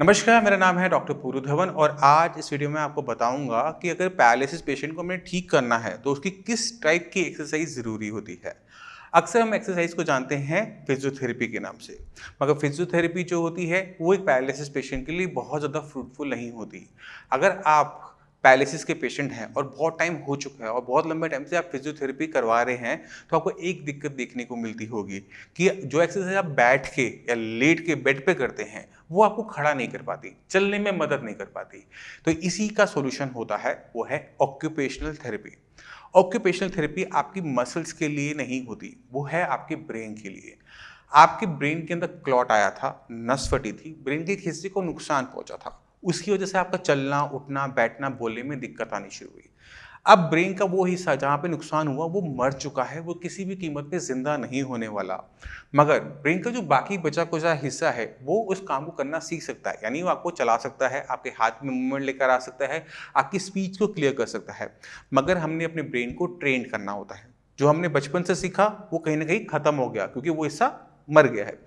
नमस्कार, मेरा नाम है डॉक्टर पूरू धवन और आज इस वीडियो में आपको बताऊंगा कि अगर पैरालिसिस पेशेंट को हमें ठीक करना है तो उसकी किस टाइप की एक्सरसाइज ज़रूरी होती है। अक्सर हम एक्सरसाइज को जानते हैं फिजियोथेरेपी के नाम से, मगर फिजियोथेरेपी जो होती है वो एक पैरालिसिस पेशेंट के लिए बहुत ज़्यादा फ्रूटफुल नहीं होती। अगर आप पैरालिसिस के पेशेंट हैं और बहुत टाइम हो चुका है और बहुत लंबे टाइम से आप फिजियोथेरेपी करवा रहे हैं, तो आपको एक दिक्कत देखने को मिलती होगी कि जो एक्सरसाइज आप बैठ के या लेट के बेड पे करते हैं वो आपको खड़ा नहीं कर पाती, चलने में मदद नहीं कर पाती। तो इसी का सॉल्यूशन होता है, वो है ऑक्यूपेशनल थेरेपी। ऑक्यूपेशनल थेरेपी आपकी मसल्स के लिए नहीं होती, वो है आपके ब्रेन के लिए। आपके ब्रेन के अंदर क्लॉट आया था, नस फटी थी, ब्रेन के एक हिस्से को नुकसान पहुंचा था, उसकी वजह से आपका चलना उठना बैठना बोलने में दिक्कत आनी शुरू हुई। अब ब्रेन का वो हिस्सा जहाँ पे नुकसान हुआ वो मर चुका है, वो किसी भी कीमत पे जिंदा नहीं होने वाला। मगर ब्रेन का जो बाकी बचा कुचा हिस्सा है वो उस काम को करना सीख सकता है, यानी वो आपको चला सकता है, आपके हाथ में मूवमेंट लेकर आ सकता है, आपकी स्पीच को क्लियर कर सकता है। मगर हमने अपने ब्रेन को ट्रेन करना होता है। जो हमने बचपन से सीखा वो कहीं ना कहीं खत्म हो गया क्योंकि वो हिस्सा मर गया है।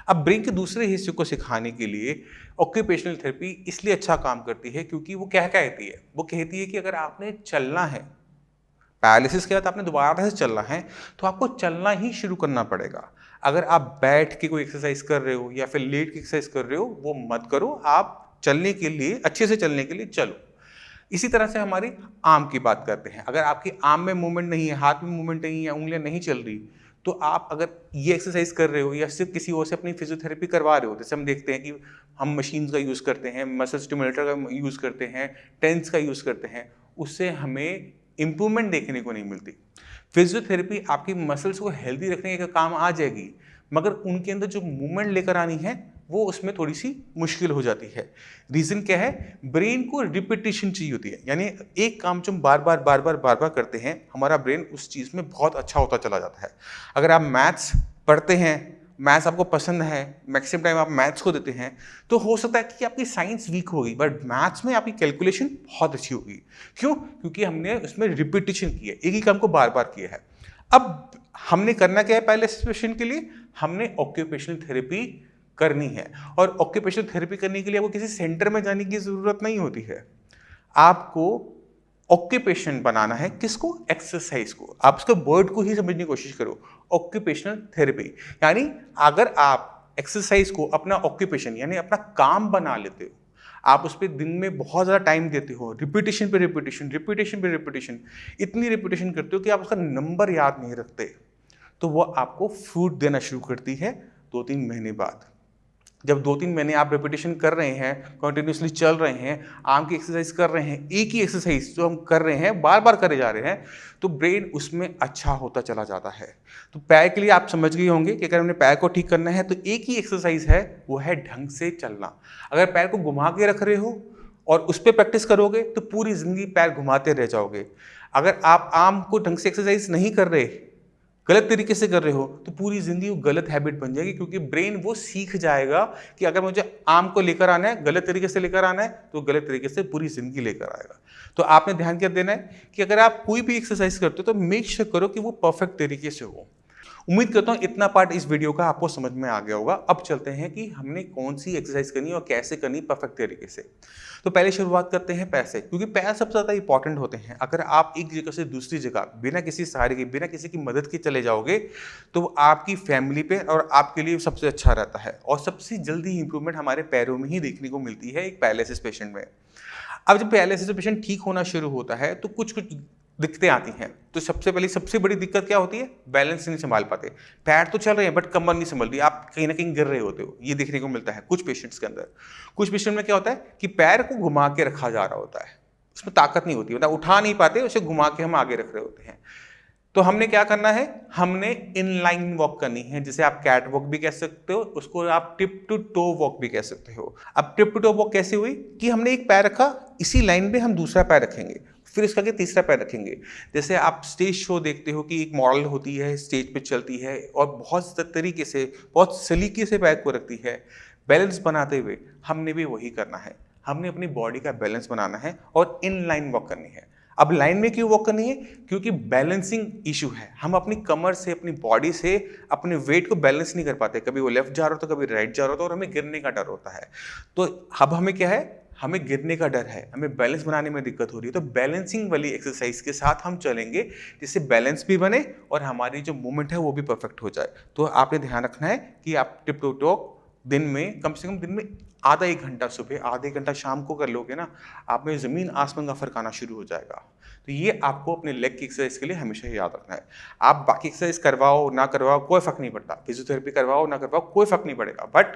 अब ब्रेन के दूसरे हिस्से को सिखाने के लिए ऑक्यूपेशनल थेरेपी इसलिए अच्छा काम करती है क्योंकि वो क्या कहती है, वो कहती है कि अगर आपने चलना है, पैरालिसिस के बाद आपने दोबारा से चलना है, तो आपको चलना ही शुरू करना पड़ेगा। अगर आप बैठ के कोई एक्सरसाइज कर रहे हो या फिर लेट के एक्सरसाइज कर रहे हो वो मत करो, आप चलने के लिए, अच्छे से चलने के लिए चलो। इसी तरह से हमारी आर्म की बात करते हैं। अगर आपकी आर्म में मूवमेंट नहीं है, हाथ में मूवमेंट नहीं है, उंगलियां नहीं चल रही, तो आप अगर ये एक्सरसाइज कर रहे हो या सिर्फ किसी और से अपनी फिजियोथेरेपी करवा रहे हो, जैसे हम देखते हैं कि हम मशीन्स का यूज़ करते हैं, मसल स्टिमुलेटर का यूज़ करते हैं, टेंस का यूज़ करते हैं, उससे हमें इंप्रूवमेंट देखने को नहीं मिलती। फिजियोथेरेपी आपकी मसल्स को हेल्दी रखने का काम आ जाएगी, मगर उनके अंदर जो मूवमेंट लेकर आनी है वो उसमें थोड़ी सी मुश्किल हो जाती है। रीज़न क्या है? ब्रेन को रिपीटिशन चाहिए होती है, यानी एक काम जो हम बार बार करते हैं, हमारा ब्रेन उस चीज़ में बहुत अच्छा होता चला जाता है। अगर आप मैथ्स पढ़ते हैं, मैथ्स आपको पसंद है, मैक्सिमम टाइम आप मैथ्स को देते हैं, तो हो सकता है कि आपकी साइंस वीक होगी बट मैथ्स में आपकी कैलकुलेशन बहुत अच्छी होगी। क्यों? क्योंकि हमने उसमें रिपीटिशन की है, एक ही काम को बार बार किया है। अब हमने करना क्या है? पहले सेशन के लिए हमने ऑक्यूपेशनल थेरेपी करनी है, और ऑक्यूपेशनल थेरेपी करने के लिए आपको किसी सेंटर में जाने की ज़रूरत नहीं होती है। आपको ऑक्यूपेशन बनाना है, किसको? एक्सरसाइज को। आप उसके वर्ड को ही समझने की कोशिश करो, ऑक्यूपेशनल थेरेपी। यानी अगर आप एक्सरसाइज को अपना ऑक्यूपेशन यानी अपना काम बना लेते हो, आप उस पर दिन में बहुत ज़्यादा टाइम देते हो, रिपीटेशन पे रिपीटेशन, रिपीटेशन पे रिपीटेशन, इतनी रिपीटेशन करते हो कि आप उसका नंबर याद नहीं रखते, तो वो आपको फ्रूट देना शुरू करती है 2-3 महीने बाद। जब 2-3 महीने आप रेपिटेशन कर रहे हैं, कंटिन्यूसली चल रहे हैं, आर्म की एक्सरसाइज कर रहे हैं, एक ही एक्सरसाइज जो हम कर रहे हैं बार बार करे जा रहे हैं, तो ब्रेन उसमें अच्छा होता चला जाता है। तो पैर के लिए आप समझ गए होंगे कि अगर हमने पैर को ठीक करना है तो एक ही एक्सरसाइज है, वो है ढंग से चलना। अगर पैर को घुमा के रख रहे हो और उस पर प्रैक्टिस करोगे तो पूरी जिंदगी पैर घुमाते रह जाओगे। अगर आप आर्म को ढंग से एक्सरसाइज नहीं कर रहे, गलत तरीके से कर रहे हो, तो पूरी जिंदगी वो गलत हैबिट बन जाएगी, क्योंकि ब्रेन वो सीख जाएगा कि अगर मुझे आर्म को लेकर आना है, गलत तरीके से लेकर आना है, तो गलत तरीके से पूरी जिंदगी लेकर आएगा। तो आपने ध्यान क्या देना है कि अगर आप कोई भी एक्सरसाइज करते हो तो मेक श्योर करो कि वो परफेक्ट तरीके से हो। उम्मीद करता हूँ इतना पार्ट इस वीडियो का आपको समझ में आ गया होगा। अब चलते हैं कि हमने कौन सी एक्सरसाइज करनी है और कैसे करनी परफेक्ट तरीके से। तो पहले शुरुआत करते हैं पैर से, क्योंकि पैर सबसे ज़्यादा इंपॉर्टेंट होते हैं। अगर आप एक जगह से दूसरी जगह बिना किसी सहारे के, बिना किसी की मदद के चले जाओगे, तो आपकी फैमिली पे और आपके लिए सबसे अच्छा रहता है। और सबसे जल्दी इंप्रूवमेंट हमारे पैरों में ही देखने को मिलती है एक पैरालिसिस पेशेंट में। अब जब पैरालिसिस पेशेंट ठीक होना शुरू होता है तो कुछ कुछ दिक्कतें आती हैं। तो सबसे पहले सबसे बड़ी दिक्कत क्या होती है? बैलेंस नहीं संभाल पाते। पैर तो चल रहे हैं बट कमर नहीं संभल रही, आप कहीं ना कहीं गिर रहे होते हो, ये देखने को मिलता है कुछ पेशेंट्स के अंदर। कुछ पेशेंट में क्या होता है कि पैर को घुमा के रखा जा रहा होता है, उसमें ताकत नहीं होती, मतलब उठा नहीं पाते, उसे घुमा के हम आगे रख रहे होते हैं। तो हमने क्या करना है? हमने इनलाइन वॉक करनी है, जिसे आप कैट वॉक भी कह सकते हो, उसको आप टिप टू टो वॉक भी कह सकते हो। अब टिप टू टो वॉक कैसे हुई कि हमने एक पैर रखा, इसी लाइन पे हम दूसरा पैर रखेंगे, फिर इसका के तीसरा पैर रखेंगे। जैसे आप स्टेज शो देखते हो कि एक मॉडल होती है, स्टेज पे चलती है और बहुत तरीके से, बहुत सलीके से पैर को रखती है बैलेंस बनाते हुए। हमने भी वही करना है, हमने अपनी बॉडी का बैलेंस बनाना है और इनलाइन वॉक करनी है। अब लाइन में क्यों वॉक करनी है? क्योंकि बैलेंसिंग इशू है। हम अपनी कमर से, अपनी बॉडी से अपने वेट को बैलेंस नहीं कर पाते। कभी वो लेफ्ट जा रहा होता है, कभी राइट जा रहा होता है, और हमें गिरने का डर होता है। तो अब हमें क्या है, हमें गिरने का डर है, हमें बैलेंस बनाने में दिक्कत हो रही है। तो बैलेंसिंग वाली एक्सरसाइज के साथ हम चलेंगे, जिससे बैलेंस भी बने और हमारी जो मूवमेंट है वो भी परफेक्ट हो जाए। तो आपने ध्यान रखना है कि आप टिप टू टॉप दिन में कम से कम दिन में आधा एक घंटा सुबह, आधे घंटा शाम को कर लोगे ना, आप में ज़मीन आसमान का फ़र्क आना शुरू हो जाएगा। तो ये आपको अपने लेग की एक्सरसाइज के लिए हमेशा याद रखना है। आप बाकी एक्सरसाइज करवाओ ना करवाओ कोई फ़र्क नहीं पड़ता, फिजियोथेरेपी करवाओ ना करवाओ कोई फ़र्क नहीं पड़ेगा, बट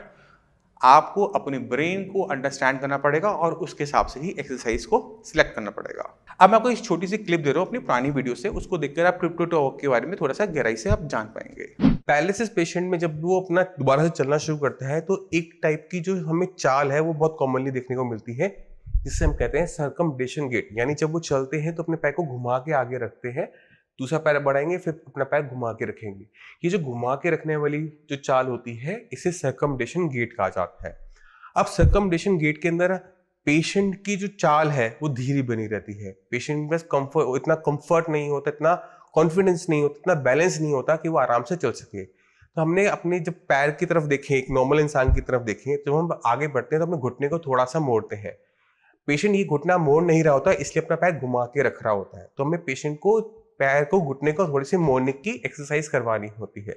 आपको अपने ब्रेन को अंडरस्टैंड करना पड़ेगा और उसके हिसाब से ही एक्सरसाइज को सिलेक्ट करना पड़ेगा। अब मैं आपको एक छोटी सी क्लिप दे रहा हूँ अपनी पुरानी वीडियो से, उसको देखकर आप ट्रिप टू टॉक के बारे में थोड़ा सा गहराई से आप जान पाएंगे। पैरालिसिस पेशेंट में जब वो अपना दोबारा से चलना शुरू करता है तो एक टाइप की जो हमें चाल है वो बहुत कॉमनली देखने को मिलती है, जिससे हम कहते हैं सर्कमडेशन गेट। यानी जब वो चलते हैं तो अपने पैर को घुमा के आगे रखते हैं, दूसरा पैर बढ़ाएंगे, फिर अपना पैर घुमा के रखेंगे। ये जो घुमा के रखने वाली जो चाल होती है इसे सर्कमडेशन गेट कहा जाता है। अब सर्कमडेशन गेट के अंदर पेशेंट की जो चाल है वो धीरे बनी रहती है। पेशेंट में बस इतना कंफर्ट नहीं होता, इतना कॉन्फिडेंस नहीं होता, इतना बैलेंस नहीं होता कि वो आराम से चल सके। तो हमने अपने जब पैर की तरफ देखें, एक नॉर्मल इंसान की तरफ देखें, जब हम आगे बढ़ते हैं तो अपने घुटने को थोड़ा सा मोड़ते हैं। पेशेंट ये घुटना मोड़ नहीं रहा होता, इसलिए अपना पैर घुमा के रख रहा होता है। तो हमें पेशेंट को पैर को, घुटने को थोड़ी सी मोड़ने की एक्सरसाइज करवानी होती है।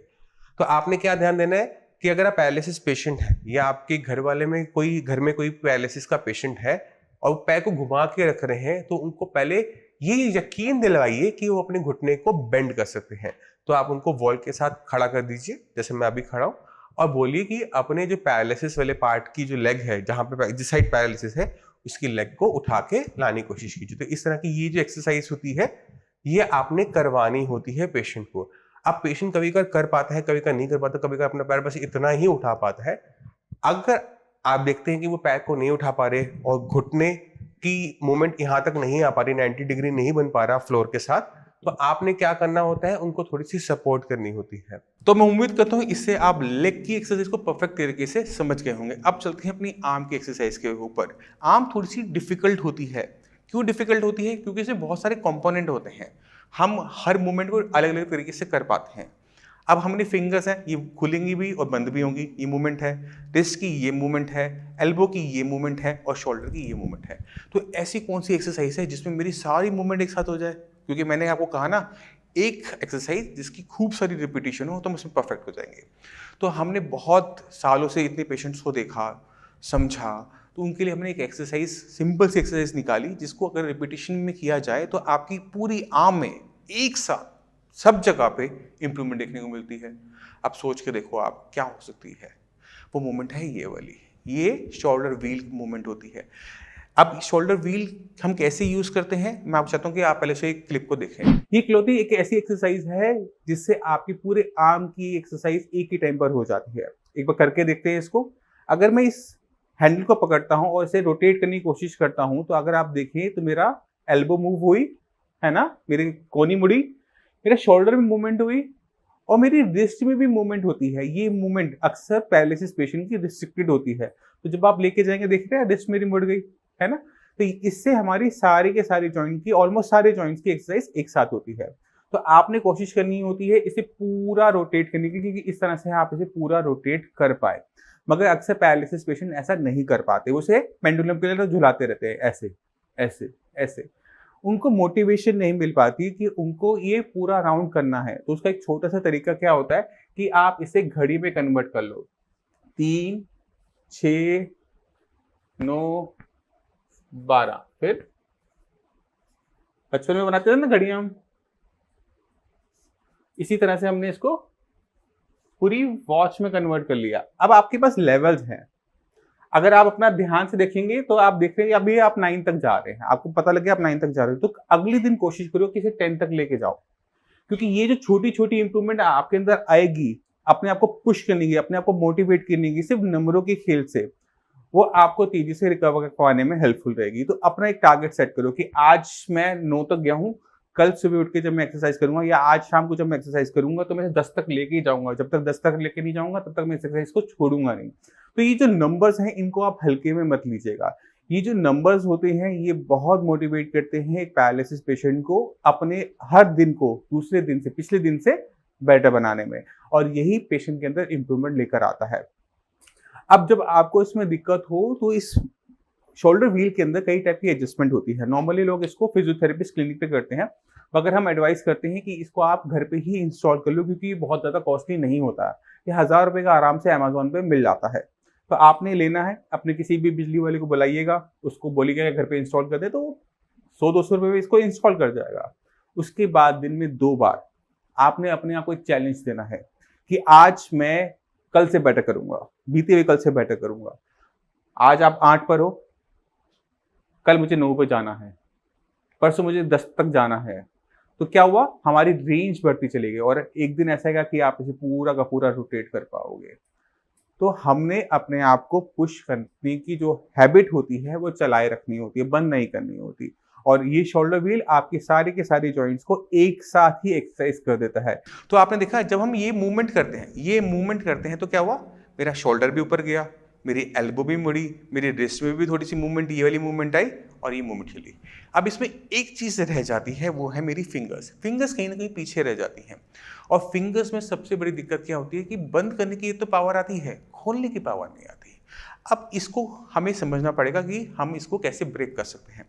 तो आपने क्या ध्यान देना है कि अगर आप पैरालिसिस पेशेंट है या आपके घर वाले में कोई, घर में कोई पैरालिसिस का पेशेंट है और पैर को घुमा के रख रहे हैं, तो उनको पहले ये यकीन दिलवाइए कि वो अपने घुटने को बेंड कर सकते हैं। तो आप उनको वॉल के साथ खड़ा कर दीजिए, जैसे मैं अभी खड़ा हूं, और बोलिए कि अपने जो पैरालिसिस वाले पार्ट की जो लेग है, जहां पे जिस साइड पैरालिसिस है, उसकी लेग को उठा के लाने की कोशिश कीजिए। तो इस तरह की ये जो एक्सरसाइज होती है ये आपने करवानी होती है पेशेंट को। अब पेशेंट कभी कर पाता है, कभी नहीं कर पाता, कभी अपना पैर बस इतना ही उठा पाता है। अगर आप देखते हैं कि वो पैर को नहीं उठा पा रहे और घुटने की मूवमेंट यहाँ तक नहीं आ पा रही, 90 डिग्री नहीं बन पा रहा फ्लोर के साथ, तो आपने क्या करना होता है, उनको थोड़ी सी सपोर्ट करनी होती है। तो मैं उम्मीद करता हूँ इससे आप लेग की एक्सरसाइज को परफेक्ट तरीके से समझ गए होंगे। अब चलते हैं अपनी आर्म की एक्सरसाइज के ऊपर। आर्म थोड़ी सी डिफिकल्ट होती है। क्यों डिफिकल्ट होती है? क्योंकि इसमें बहुत सारे कंपोनेंट होते हैं, हम हर मूवमेंट को अलग अलग तरीके से कर पाते हैं। अब हमने फिंगर्स हैं, ये खुलेंगी भी और बंद भी होंगी, ये मूवमेंट है। रिस्ट की ये मूवमेंट है, एल्बो की ये मूवमेंट है और शोल्डर की ये मूवमेंट है। तो ऐसी कौन सी एक्सरसाइज है जिसमें मेरी सारी मूवमेंट एक साथ हो जाए? क्योंकि मैंने आपको कहा ना, एक एक्सरसाइज जिसकी खूब सारी रिपीटिशन हो तो हम उसमें परफेक्ट हो जाएंगे। तो हमने बहुत सालों से इतने पेशेंट्स को देखा, समझा, तो उनके लिए हमने एक एक्सरसाइज, सिंपल सी एक्सरसाइज निकाली, जिसको अगर रिपीटिशन में किया जाए तो आपकी पूरी आर्म में एक साथ सब जगह पे इंप्रूवमेंट देखने को मिलती है। अब सोच के देखो आप क्या हो सकती है। वो मूवमेंट है ये वाली, ये शोल्डर व्हील मूवमेंट होती है। अब शोल्डर व्हील हम कैसे यूज करते हैं, मैं आपको चाहता हूं कि आप पहले से एक क्लिप को देखें। ये क्लोथिंग एक ऐसी एक्सरसाइज है जिससे आपकी पूरे आर्म की एक्सरसाइज एक ही टाइम पर हो जाती है। एक बार करके देखते हैं इसको। अगर मैं इस हैंडल को पकड़ता हूं और इसे रोटेट करने की कोशिश करता हूं, तो अगर आप देखें तो मेरा एल्बो मूव हुई है ना, मेरी कोनी मुड़ी, मेरा शोल्डर में मूवमेंट हुई और मेरी रिस्ट में भी मूवमेंट होती है। ये मूवमेंट अक्सर पैरालिसिस पेशेंट की रिस्ट्रिक्टेड होती है। तो जब आप लेके जाएंगे, देख रहे हैं रिस्ट मेरी मुड़ गई है ना। तो इससे हमारी सारी के सारी जॉइंट की, ऑलमोस्ट सारे जॉइंट्स की एक्सरसाइज एक साथ होती है। तो आपने कोशिश करनी होती है इसे पूरा रोटेट करने की, क्योंकि इस तरह से आप इसे पूरा रोटेट कर पाए। मगर अक्सर पैरालिसिस पेशेंट ऐसा नहीं कर पाते, उसे पेंडुलम के लिए तो झुलाते रहते हैं, ऐसे ऐसे ऐसे। उनको मोटिवेशन नहीं मिल पाती कि उनको ये पूरा राउंड करना है। तो उसका एक छोटा सा तरीका क्या होता है कि आप इसे घड़ी में कन्वर्ट कर लो। 3, 6, 9, 12, फिर बचपन में बनाते थे ना घड़ियां हम, इसी तरह से हमने इसको पूरी वॉच में कन्वर्ट कर लिया। अब आपके पास लेवल्स हैं। अगर आप अपना ध्यान से देखेंगे तो आप देख रहे हैं अभी आप 9 तक जा रहे हैं, आपको पता लगे आप 9 तक जा रहे हो, तो अगले दिन कोशिश करो कि इसे 10 तक लेके जाओ। क्योंकि ये जो छोटी छोटी इंप्रूवमेंट आपके अंदर आएगी, अपने आप को पुश करने की, अपने आप को मोटिवेट करने की, सिर्फ नंबरों के खेल से, वो आपको तेजी से रिकवर करवाने में हेल्पफुल रहेगी। तो अपना एक टारगेट सेट करो कि आज मैं 9 तक गया हूँ, कल सुबह उठ के जब मैं एक्सरसाइज करूंगा या आज शाम को जब मैं एक्सरसाइज करूंगा तो मैं 10 तक लेके ही जाऊंगा। जब तक 10 तक लेके नहीं जाऊंगा तब तक मैं एक्सरसाइज को छोड़ूंगा नहीं। तो ये जो नंबर्स हैं इनको आप हल्के में मत लीजिएगा, ये जो नंबर्स होते हैं ये बहुत मोटिवेट करते हैं एक पैरालिसिस पेशेंट को अपने हर दिन को दूसरे दिन से, पिछले दिन से बेटर बनाने में, और यही पेशेंट के अंदर इंप्रूवमेंट लेकर आता है। अब जब आपको इसमें दिक्कत हो तो इस शोल्डर व्हील के अंदर कई टाइप की एडजस्टमेंट होती है। नॉर्मली लोग इसको फिजियोथेरेपिस्ट क्लिनिक पे करते हैं, मगर हम एडवाइस करते हैं कि इसको आप घर पे ही इंस्टॉल कर लो, क्योंकि ये बहुत ज़्यादा कॉस्टली नहीं होता है। ये 1000 रुपये का आराम से अमेजोन पे मिल जाता है। तो आपने लेना है, अपने किसी भी बिजली वाले को बुलाइएगा, उसको बोलिएगा घर पे इंस्टॉल कर दे, तो 100-200 रुपये में इसको इंस्टॉल कर जाएगा। उसके बाद दिन में 2 बार आपने अपने आप को एक चैलेंज देना है कि आज मैं कल से बेटर करूंगा, बीते हुए कल से बेटर करूंगा। आज आप 8 पर हो, कल मुझे 9 पे जाना है, परसों मुझे 10 तक जाना है। तो क्या हुआ, हमारी रेंज बढ़ती चली गई, और एक दिन ऐसा है कि आप इसे पूरा का पूरा रोटेट कर पाओगे। तो हमने अपने आप को पुश करने की जो हैबिट होती है वो चलाए रखनी होती है, बंद नहीं करनी होती। और ये शोल्डर व्हील आपके सारे के सारे जॉइंट्स को एक साथ ही एक्सरसाइज कर देता है। तो आपने देखा जब हम ये मूवमेंट करते हैं तो क्या हुआ, मेरा शोल्डर भी ऊपर गया, मेरी एल्बो भी मुड़ी, मेरी रिस्ट में भी थोड़ी सी मूवमेंट, ये वाली मूवमेंट आई और ये मूवमेंट चली। अब इसमें एक चीज़ रह जाती है, वो है मेरी फिंगर्स कहीं ना कहीं पीछे रह जाती हैं। और फिंगर्स में सबसे बड़ी दिक्कत क्या होती है कि बंद करने की तो पावर आती है, खोलने की पावर नहीं आती। अब इसको हमें समझना पड़ेगा कि हम इसको कैसे ब्रेक कर सकते हैं।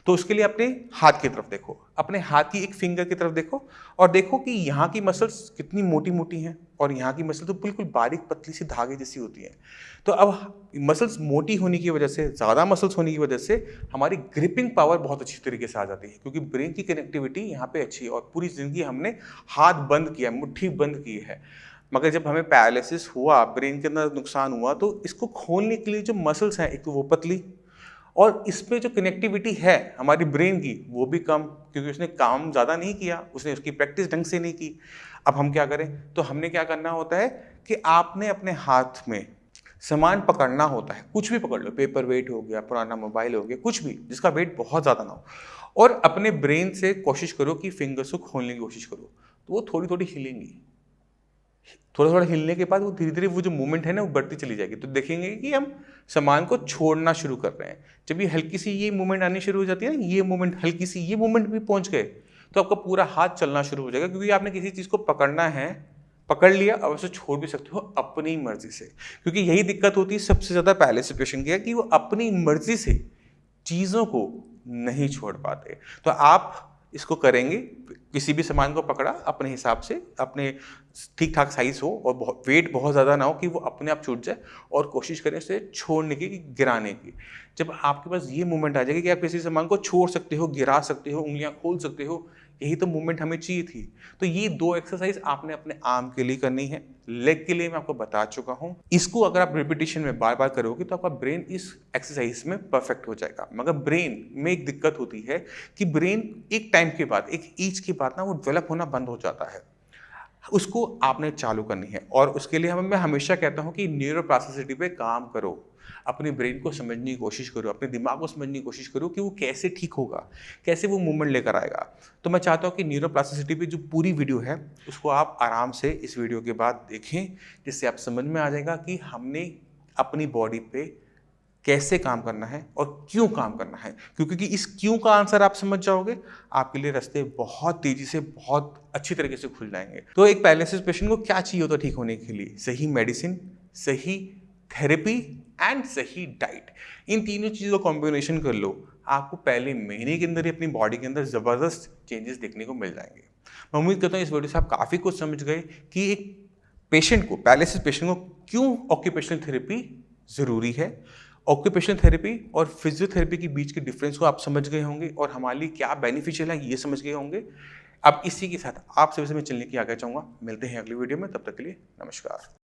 तो उसके लिए अपने हाथ की तरफ देखो, अपने हाथ की एक फिंगर की तरफ देखो, और देखो कि यहाँ की मसल्स कितनी मोटी मोटी हैं और यहाँ की मसल तो बिल्कुल बारीक पतली सी धागे जैसी होती हैं। तो अब मसल्स मोटी होने की वजह से, ज़्यादा मसल्स होने की वजह से हमारी ग्रिपिंग पावर बहुत अच्छी तरीके से आ जाती है, क्योंकि ब्रेन की कनेक्टिविटी यहाँ पे अच्छी है। और पूरी ज़िंदगी हमने हाथ बंद किया, मुट्ठी बंद की है, मगर जब हमें पैरालिसिस हुआ, ब्रेन के अंदर नुकसान हुआ, तो इसको खोलने के लिए जो मसल्स हैं, एक तो वो पतली, और इसमें जो कनेक्टिविटी है हमारी ब्रेन की वो भी कम, क्योंकि उसने काम ज़्यादा नहीं किया, उसने उसकी प्रैक्टिस ढंग से नहीं की। अब हम क्या करें, तो हमने क्या करना होता है कि आपने अपने हाथ में सामान पकड़ना होता है, कुछ भी पकड़ लो, पेपर वेट हो गया, पुराना मोबाइल हो गया, कुछ भी जिसका वेट बहुत ज़्यादा ना हो, और अपने ब्रेन से कोशिश करो कि फिंगर्स को खोलने की कोशिश करो। तो वो थोड़ी थोड़ी हिलेंगी, थोड़ा थोड़ा हिलने के बाद वो धीरे धीरे वो जो मूवमेंट है ना वो बढ़ती चली जाएगी। तो देखेंगे कि हम सामान को छोड़ना शुरू कर रहे हैं। जब ये हल्की सी ये मूवमेंट आनी शुरू हो जाती है ना, ये मूवमेंट, हल्की सी ये मूवमेंट भी पहुंच गए, तो आपका पूरा हाथ चलना शुरू हो जाएगा, क्योंकि आपने किसी चीज़ को पकड़ना है, पकड़ लिया, अब उसे छोड़ भी सकते हो अपनी मर्जी से। क्योंकि यही दिक्कत होती है सबसे ज़्यादा पैरालिसिस पेशेंट की, कि वो अपनी मर्जी से चीज़ों को नहीं छोड़ पाते। तो आप इसको करेंगे, किसी भी सामान को पकड़ा अपने हिसाब से, अपने ठीक ठाक साइज हो और वेट बहुत ज़्यादा ना हो कि वो अपने आप छूट जाए, और कोशिश करें उसे छोड़ने की, गिराने की। जब आपके पास ये मूवमेंट आ जाएगी कि आप किसी सामान को छोड़ सकते हो, गिरा सकते हो, उंगलियां खोल सकते हो, यही तो मूवमेंट हमें चाहिए थी। तो ये 2 एक्सरसाइज आपने अपने आर्म के लिए करनी है। लेग के लिए मैं आपको बता चुका हूँ। इसको अगर आप रिपीटिशन में बार बार करोगे तो आपका ब्रेन इस एक्सरसाइज में परफेक्ट हो जाएगा। मगर ब्रेन में एक दिक्कत होती है कि ब्रेन एक टाइम के बाद, एक एज के बाद ना वो डेवलप होना बंद हो जाता है। उसको आपने चालू करनी है, और उसके लिए मैं हमेशा कहता हूँ कि न्यूरोप्लास्टिसिटी पे काम करो, अपने ब्रेन को समझने की कोशिश करो, अपने दिमाग को समझने की कोशिश करो कि वो कैसे ठीक होगा, कैसे वो मूवमेंट लेकर आएगा। तो मैं चाहता हूँ कि न्यूरोप्लास्टिसिटी पे जो पूरी वीडियो है उसको आप आराम से इस वीडियो के बाद देखें, जिससे आप समझ में आ जाएगा कि हमने अपनी बॉडी पे कैसे काम करना है और क्यों काम करना है। क्योंकि इस क्यों का आंसर आप समझ जाओगे, आपके लिए रास्ते बहुत तेजी से, बहुत अच्छी तरीके से खुल जाएंगे। तो एक पैरालिसिस पेशेंट को क्या चाहिए होता है ठीक होने के लिए? सही मेडिसिन, सही थेरेपी एंड सही डाइट। इन तीनों चीज़ों का कॉम्बिनेशन कर लो, आपको पहले महीने के अंदर ही अपनी बॉडी के अंदर ज़बरदस्त चेंजेस देखने को मिल जाएंगे। मैं उम्मीद करता हूँ इस वीडियो से आप काफ़ी कुछ समझ गए कि एक पेशेंट को, पैरालिसिस पेशेंट को क्यों ऑक्यूपेशनल थेरेपी ज़रूरी है। ऑक्यूपेशनल थेरेपी और फिजियोथेरेपी के बीच के डिफरेंस को आप समझ गए होंगे, और हमारे लिए क्या बेनिफिशियल है ये समझ गए होंगे। अब इसी के साथ आप सभी से मैं चलने की आज्ञा चाहूँगा। मिलते हैं अगली वीडियो में, तब तक के लिए नमस्कार।